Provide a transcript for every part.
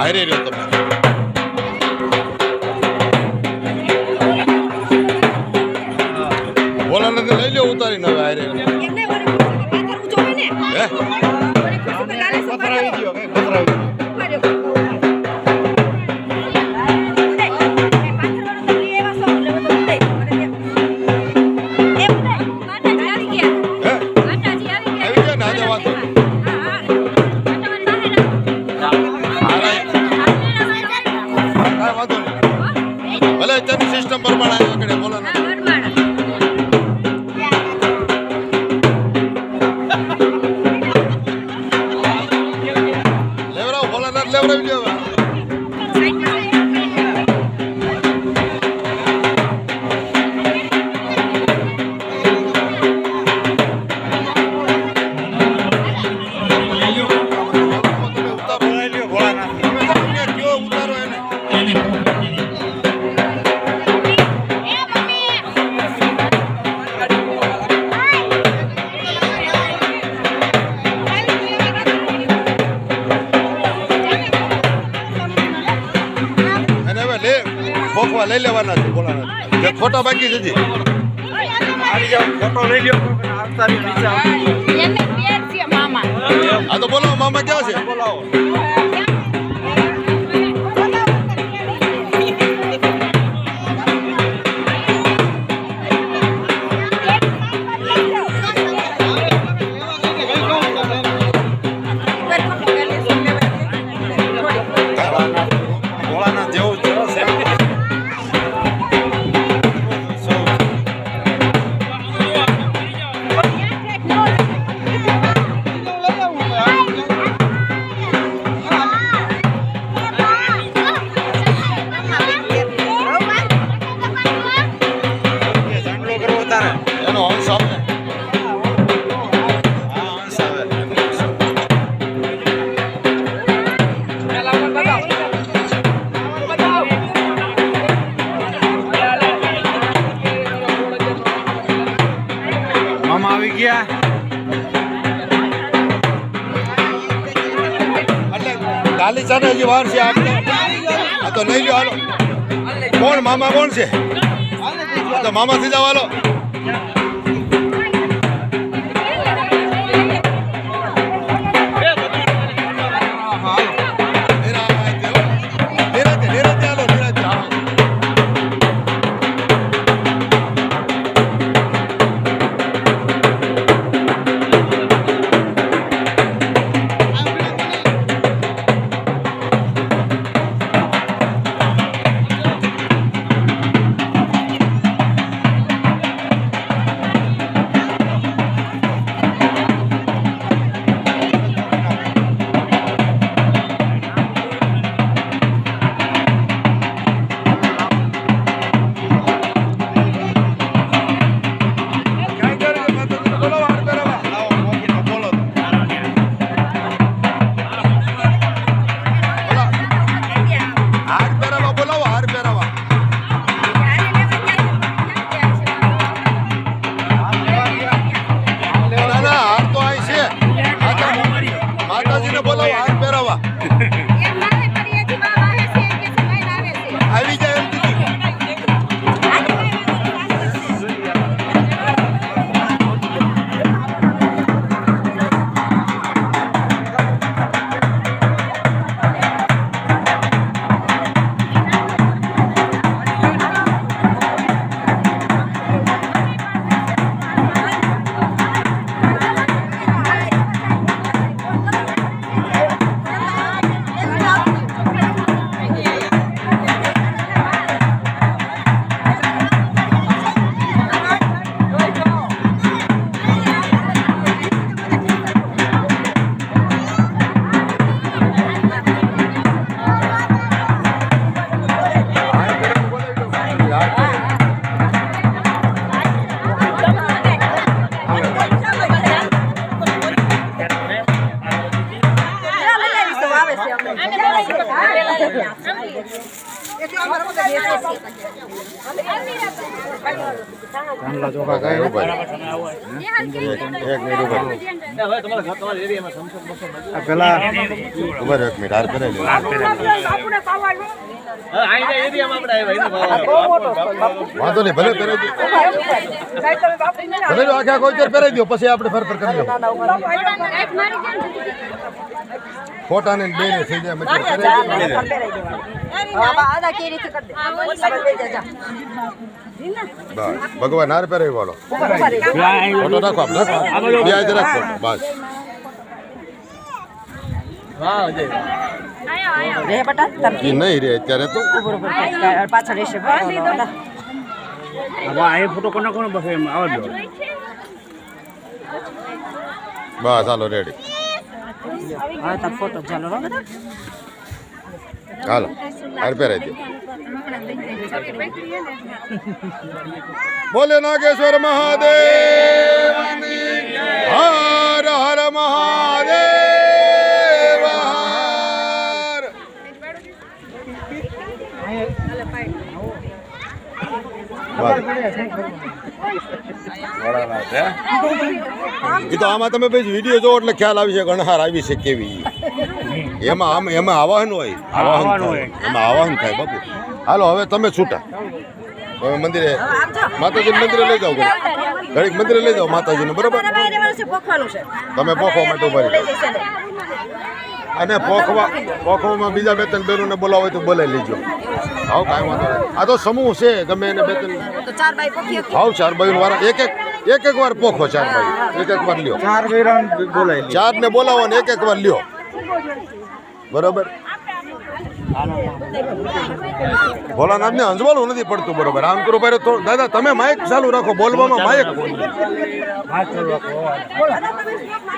હારે રહ્યો તમે. બોલાને લઈ લો ઉતારીને હવે હારે. ભલે તેની સિસ્ટમ પ્રમાણે આગળ બોલો ને લેવરાવ બોલા ના લેવરાવી લ્યો. ફોફવા લઈ લેવાના છે બોલાના ખોટા બાકી છે ફોટો લઈ લ્યો. આ તો બોલાવો મામા ક્યાં છે બોલાવો. એનો અંશ આવે મામા આવી ગયા. એટલે ગાલી ચાલે હજી વાર છે આપણે. આ તો લઈ લો હાલો. કોણ મામા કોણ છે? તો મામા થી જાવ હાલો. ચાંદલા ચોખા કાંઈ ખાય ઉભા રહો. એક મિનિટ ઉભા રહો. આ પેલા ઉભા રહો એક મિનિટ હાર પહેરાવી લો. વાંધો નહીં ભલે પહેરાવી દો ભલે જો આખા કોઈ ચેર પહેરાવી દો પછી આપણે ફર કરી લઉં ફોટા ને બે ને થઈ જાય મતલબ બસ ભગવાન હાર પહેરાવી વાળો ફોટો રાખો આપ રાખો બે હાથે રાખો બસ ઈ નહીં રે અત્યારે તો ફોટો કોને કોને બસ એમ આવજો બસ હાલો રેડી ફોટો ચાલો હાલો હાર પહેરાવી દો બોલે નાગેશ્વર મહાદેવ હર હર મહાદેવ હર એ તો આમાં તમે પછી વિડીયો જોવો એટલે ખ્યાલ આવી છે ગણહાર આવી છે કેવી એમાં આવાહન હોય એમાં આવાહન થાય બાપુ હાલો હવે તમે છૂટા હવે મંદિરે માતાજી મંદિરે લઈ જાઓ ઘડીક મંદિરે લઈ જાઓ માતાજીને બરોબર તમે પોખવા માટે ઉભા રહી અને પોખવામાં બીજા બે ત્રણ બેનોને બોલાવો હોય તો બોલાવી લેજો હાવ કાંઈ વાંધો નહીં આ તો સમૂહ છે ગમે એને બે ત્રણ હાવ 4 ભાઈઓ વાળા એક વાર પોખો 4 ભાઈ એક વાર લ્યો 4 વેરાન બોલાય 4 ને બોલાવો ને એક વાર લ્યો બરોબર ભોલાનાથને અંજવાળું નથી પડતું બરોબર આમ કરો ભાઈ તો દાદા તમે માઇક ચાલુ રાખો બોલવામાં માઇક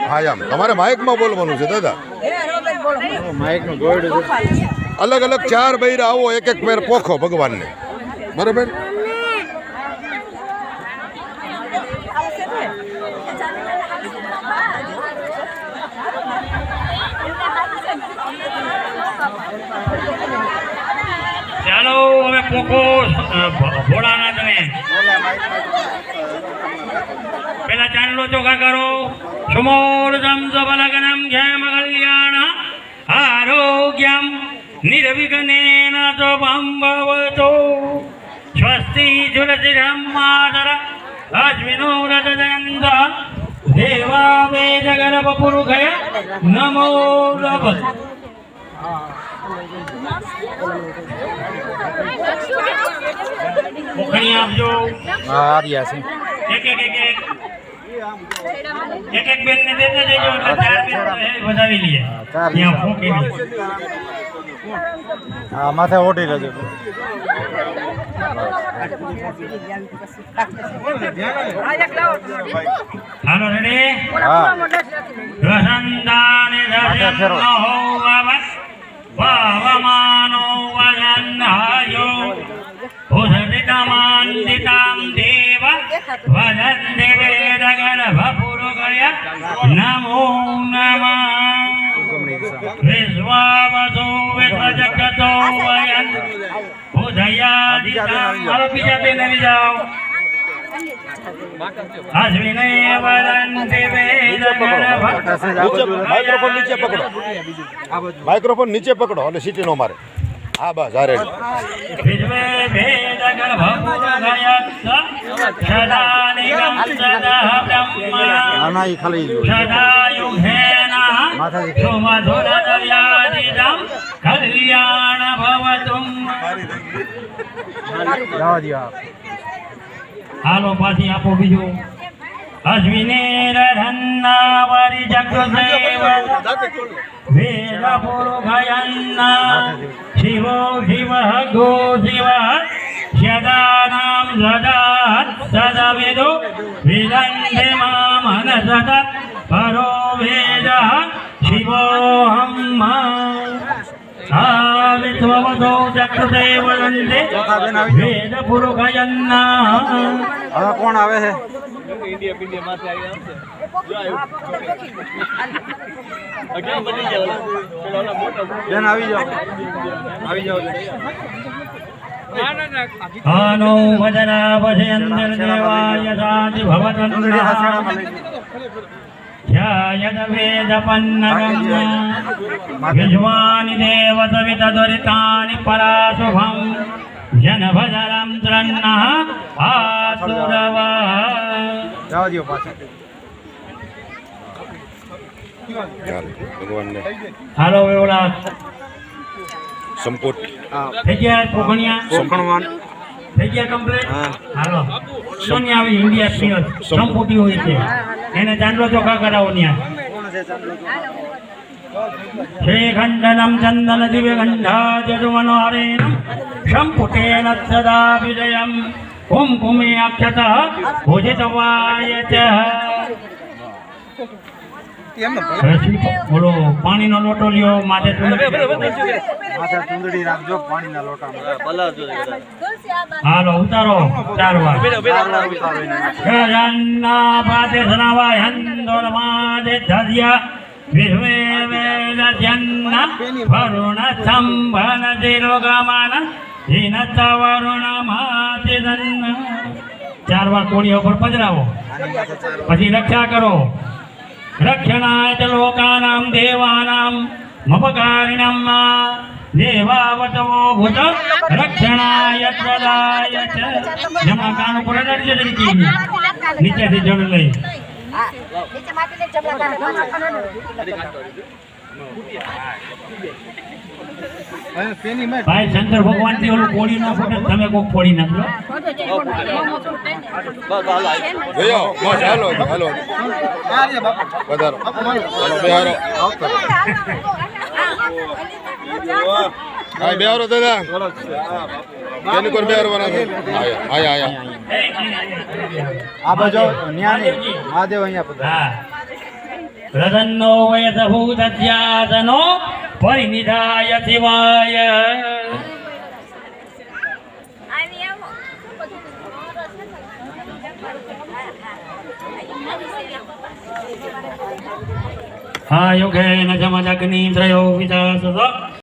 હા આમ તમારે માઇકમાં બોલવાનું છે દાદા માઇકનું ગોળું અલગ અલગ 4 બૈરા આવો એક પેર પોખો ભગવાનને બરોબર ચાલો હવે પોખો ભોળાનાથને પેલા ચાંદલો ચોખા કરો સુમોર્ધમ સબલગનમ જયમ કલ્યાણ આરોગ્યમ નિર્વિઘ્નેન ભવતો સ્વસ્તિ ઝુલતિરમ માતર અશ્વિનો રતજયંત દેવા વેદ ગર્ભ પુરુષય નમો નમઃ મોકળી આપજો આર્યા છે એક બેન ને દેતા જજો એટલે 4 બેન વધાવી લઈએ ત્યાં ફૂંકેલી હા માથે ઓઢી લેજો હાલો રેડી હા રસંદાને દર્શન હોવસ વાવમાનો વદન્નાયો ઉદિતમાન્દિતામ દેવ વદન્તે વેદગર્ભપુરુષય નમો નમઃ વિશ્વાવસો વિશ્વજગતો વયન ઉદયાદિતામ બીજા બેન આવી જાઓ અશ્વિને વદન્તે વેદગર્ભ માઇક્રોફોન નીચે પકડો માઇક્રોફોન નીચે પકડો અને સીટી નો મારે હા બસ આ રેડી વિશ્વે વેદગર્ભપુરુષય સદાનિગમ સદા બ્રહ્મા ના ઈ ખાલી સદાયુધેના સુમધુરવ્યાધિતમ કલ્યાણ ભવતુમ જવા દો હાલો પાછી આપો બીજું અશ્વિને રન્નાવરી જગદેવ વેદ પુરુષયન્ના શિવો શિવ ગો શિવ સદાનામ સદા સદવિદો વિદંતે મામન સદ પરો વેદ શિવોહમ વિશ્વવદો જગદેવ વંદે વેદ પુરુષયન્ના હવે કોણ આવે છે બેન આવી જાઓ આનો વદના વજયંતર દેવાય સાધિ ભવતન્ના યદ વેદ પન્નગમ યજ્વાનિ દેવ સવિત દુરિતાનિ પરાશુભમ જન ભજરમ ત્રન્નઃ આસુરવ જવા દો પાછા ચાલો ભગવાનને હાલો વેવલા સંપૂર્ણ થઈ ગયા કોકણિયા કોકણવાન થઈ ગયા કમ્પ્લીટ હાલો સોની આવી ઇન્ડિયા પ્રિયર સંપૂટી હોય છે એને ચાંદલો ચોખા કરાવો ન્યા શ્રીખંડનમ ચંદન દિવ્ય ગંધા જજુમનોહરેણમ સંપુટેન સદા વિજયમ કુમકુમે અક્ષત ભોજિતવાય ચ બોલો પાણીનો લોટો લ્યો માથે માથે ચૂંદડી રાખજો પાણીના લોટામાં હાલો ઉતારો 4 વાર જન્ના પાતે સનાવાય હંદોર માદે ધર્યા વિશ્વે વેદ જન્ના વરુણ સંભન દિરોગમાન જીનત વરુણ માતે દન્ન 4 વાર કોળીઓ પર પધરાવો પછી રક્ષા કરો રક્ષણાય ચ લોકાનામ દેવાનામ મપકારિણમ દેવાવતવો ભૂત રક્ષણાય પ્રદાય ચ જમણા કાન ઉપર અડજો જરીકી નીચેથી જળ લઈ નીચે માટીને જમણા ભાઈ શંકર ભગવાન થી ઓલું કોળી ના ફોટો તમે કોક ફોડી નાખો જોયો બસ હાલો હાલો વધારો હાલો બેહારો હા બેહારો દાદા કેની કોર બેહારવાના છે આયા આયા આ બાજુ ન્યાની મહાદેવ અહીંયા પધારે હા પ્રસન્નો વયસ ભૂતધ્યાસનો પરિનિધાય શિવાય હા યોગેન જમદગ્નિ ત્રયો વિચાસ